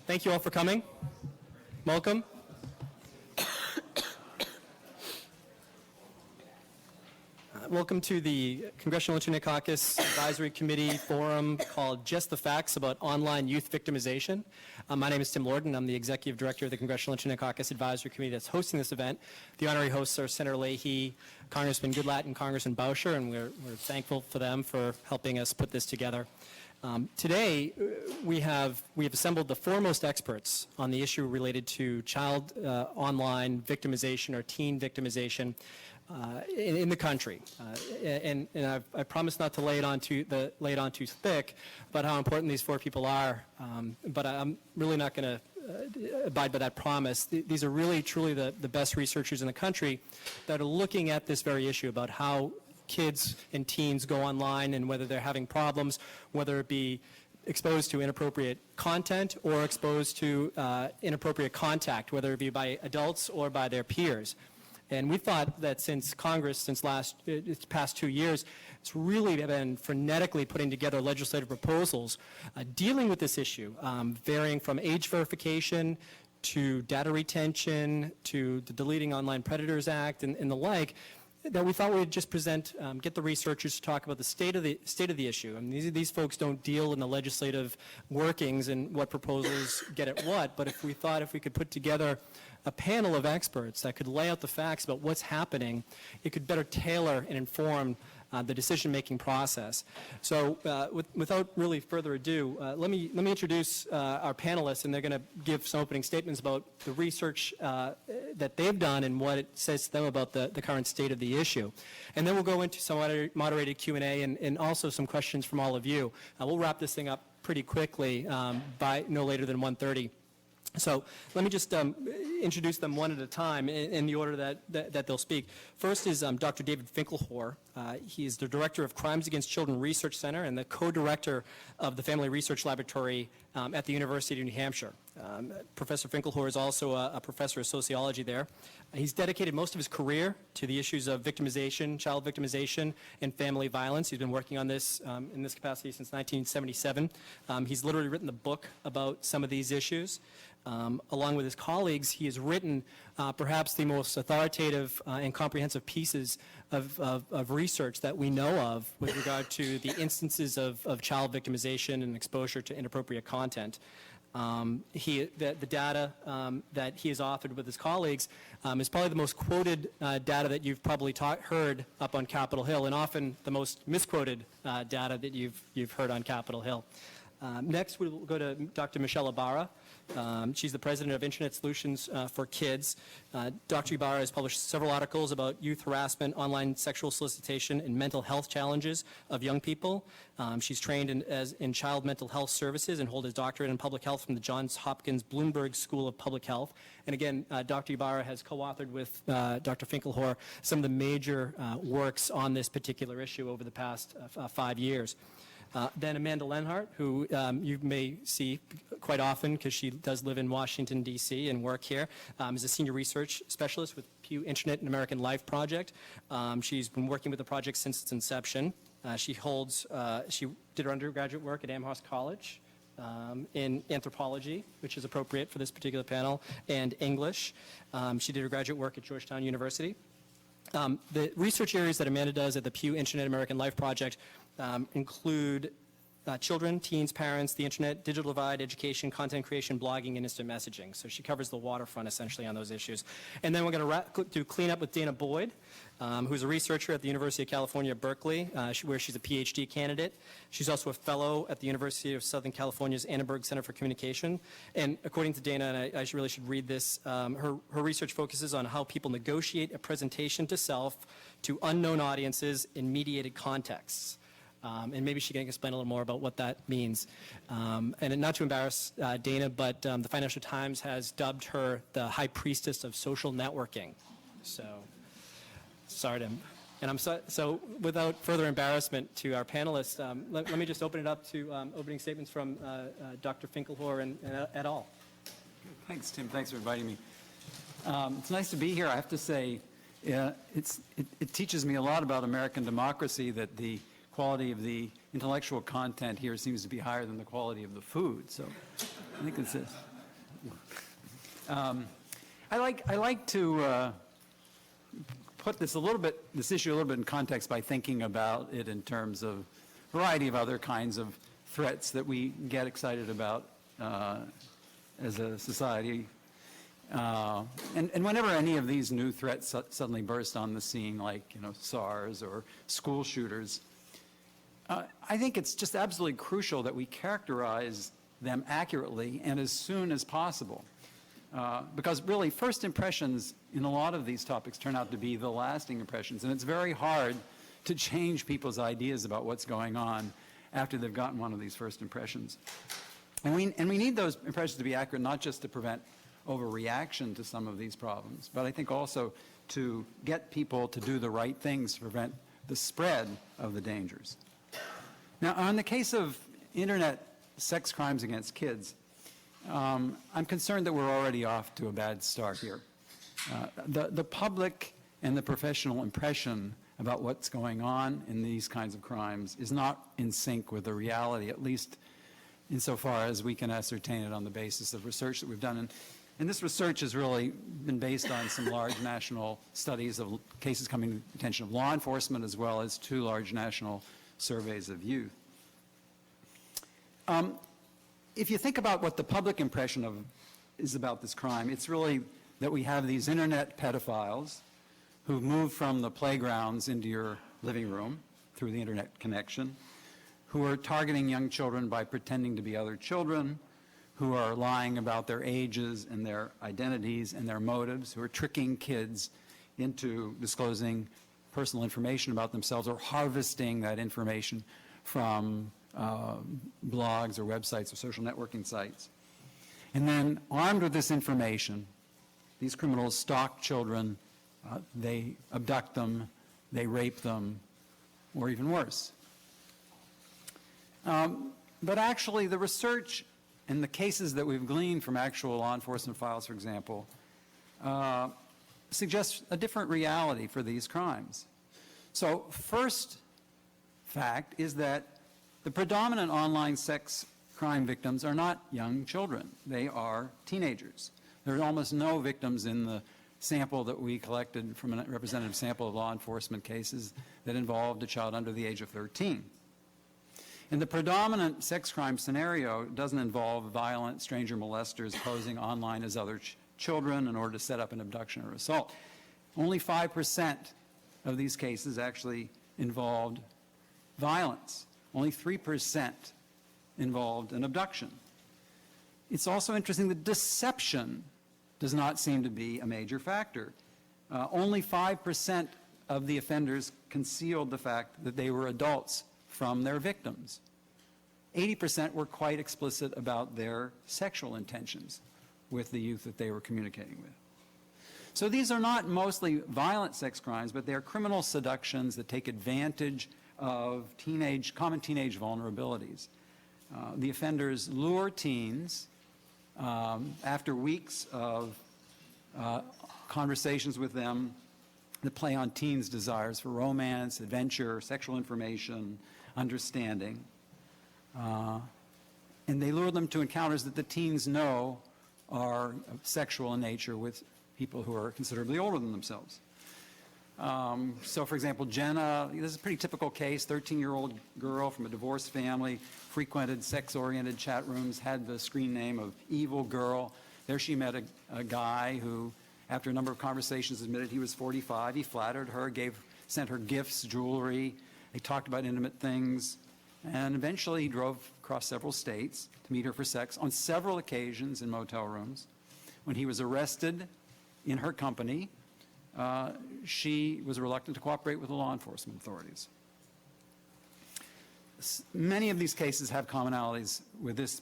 Thank you all for coming. Welcome. Welcome to the Congressional Internet Caucus Advisory Committee Forum called Just the Facts about Online Youth Victimization. My name is Tim Lorden. I'm the Executive Director of the Congressional Internet Caucus Advisory Committee that's hosting this event. The honorary hosts are Senator Leahy, Congressman Goodlatte, and Congressman Boucher, and we're thankful for them for helping us put this together. Today, we have assembled the foremost experts on the issue related to child online victimization or teen victimization in the country, and I promise not to lay it on too thick about how important these four people are. But I'm really not going to abide by that promise. These are really, truly the best researchers in the country that are looking at this very issue about how kids and teens go online and whether they're having problems, whether it be exposed to inappropriate content or exposed to inappropriate contact, whether it be by adults or by their peers. And we thought that since Congress, since its past 2 years, it's really been frenetically putting together legislative proposals dealing with this issue, varying from age verification to data retention to the Deleting Online Predators Act and the like, that we thought we'd just present, get the researchers to talk about the state of the issue. I mean, these folks don't deal in the legislative workings and what proposals get at what, but if we could put together a panel of experts that could lay out the facts about what's happening, it could better tailor and inform the decision-making process. So without really further ado, let me introduce our panelists, and they're going to give some opening statements about the research that they've done and what it says to them about the current state of the issue. And then we'll go into some moderated Q&A and also some questions from all of you. We'll wrap this thing up pretty quickly by no later than 1:30. So let me just introduce them one at a time in the order that they'll speak. First is Dr. David Finkelhor. He is the Director of Crimes Against Children Research Center and the co-director of the Family Research Laboratory at the University of New Hampshire. Professor Finkelhor is also a professor of sociology there. He's dedicated most of his career to the issues of victimization, child victimization, and family violence. He's been working on this in this capacity since 1977. He's literally written the book about some of these issues. Along with his colleagues, he has written perhaps the most authoritative and comprehensive pieces of research that we know of with regard to the instances of child victimization and exposure to inappropriate content. The data that he has authored with his colleagues is probably the most quoted data that you've probably heard up on Capitol Hill, and often the most misquoted data that you've heard on Capitol Hill. Next, we will go to Dr. Michelle Ibarra. She's the president of Internet Solutions for Kids. Dr. Ibarra has published several articles about youth harassment, online sexual solicitation, and mental health challenges of young people. She's trained in child mental health services and holds a doctorate in public health from the Johns Hopkins Bloomberg School of Public Health. And again, Dr. Ibarra has co-authored with Dr. Finkelhor some of the major works on this particular issue over the past 5 years. Then Amanda Lenhart, who you may see quite often because she does live in Washington, D.C. and work here, is a senior research specialist with Pew Internet and American Life Project. She's been working with the project since its inception. She did her undergraduate work at Amherst College in anthropology, which is appropriate for this particular panel, and English. She did her graduate work at Georgetown University. The research areas that Amanda does at the Pew Internet American Life Project include children, teens, parents, the internet, digital divide, education, content creation, blogging, and instant messaging. So she covers the waterfront essentially on those issues. And then we're going to do cleanup with Dana Boyd, who's a researcher at the University of California, Berkeley, where she's a PhD candidate. She's also a fellow at the University of Southern California's Annenberg Center for Communication. And according to Dana, and I really should read this, her research focuses on how people negotiate a presentation to self to unknown audiences in mediated contexts. And maybe she can explain a little more about what that means. And not to embarrass Dana, but the Financial Times has dubbed her the high priestess of social networking. So, sorry to, and I'm so without further embarrassment to our panelists, let me just open it up to opening statements from Dr. Finkelhor and et al. Thanks, Tim. Thanks for inviting me. It's nice to be here. I have to say, it teaches me a lot about American democracy that the quality of the intellectual content here seems to be higher than the quality of the food. So I think it's this. I like to put this issue a little bit in context by thinking about it in terms of a variety of other kinds of threats that we get excited about as a society. And whenever any of these new threats suddenly burst on the scene, like, SARS or school shooters, I think it's just absolutely crucial that we characterize them accurately and as soon as possible. Because really, first impressions in a lot of these topics turn out to be the lasting impressions, and it's very hard to change people's ideas about what's going on after they've gotten one of these first impressions. And we need those impressions to be accurate, not just to prevent overreaction to some of these problems, but I think also to get people to do the right things to prevent the spread of the dangers. Now, on the case of internet sex crimes against kids, I'm concerned that we're already off to a bad start here. The public and the professional impression about what's going on in these kinds of crimes is not in sync with the reality, at least insofar as we can ascertain it on the basis of research that we've done. And this research has really been based on some large national studies of cases coming to the attention of law enforcement, as well as 2 large national surveys of youth. If you think about what the public impression is about this crime, it's really that we have these internet pedophiles who've moved from the playgrounds into your living room through the internet connection, who are targeting young children by pretending to be other children, who are lying about their ages and their identities and their motives, who are tricking kids into disclosing personal information about themselves or harvesting that information from blogs or websites or social networking sites. And then, armed with this information, these criminals stalk children, they abduct them, they rape them, or even worse. But actually, the research and the cases that we've gleaned from actual law enforcement files, for example, suggests a different reality for these crimes. So, first fact is that the predominant online sex crime victims are not young children. They are teenagers. There are almost no victims in the sample that we collected from a representative sample of law enforcement cases that involved a child under the age of 13. And the predominant sex crime scenario doesn't involve violent stranger molesters posing online as other children in order to set up an abduction or assault. Only 5% of these cases actually involved violence. Only 3% involved an abduction. It's also interesting that deception does not seem to be a major factor. Only 5% of the offenders concealed the fact that they were adults from their victims. 80% were quite explicit about their sexual intentions with the youth that they were communicating with. So these are not mostly violent sex crimes, but they're criminal seductions that take advantage of common teenage vulnerabilities. The offenders lure teens after weeks of conversations with them that play on teens' desires for romance, adventure, sexual information, understanding. And they lure them to encounters that the teens know are sexual in nature with people who are considerably older than themselves. So, for example, Jenna, this is a pretty typical case, 13-year-old girl from a divorced family, frequented sex-oriented chat rooms, had the screen name of Evil Girl. There she met a guy who, after a number of conversations, admitted he was 45. He flattered her, sent her gifts, jewelry. They talked about intimate things. And eventually he drove across several states to meet her for sex on several occasions in motel rooms. When he was arrested in her company, she was reluctant to cooperate with the law enforcement authorities. Many of these cases have commonalities with this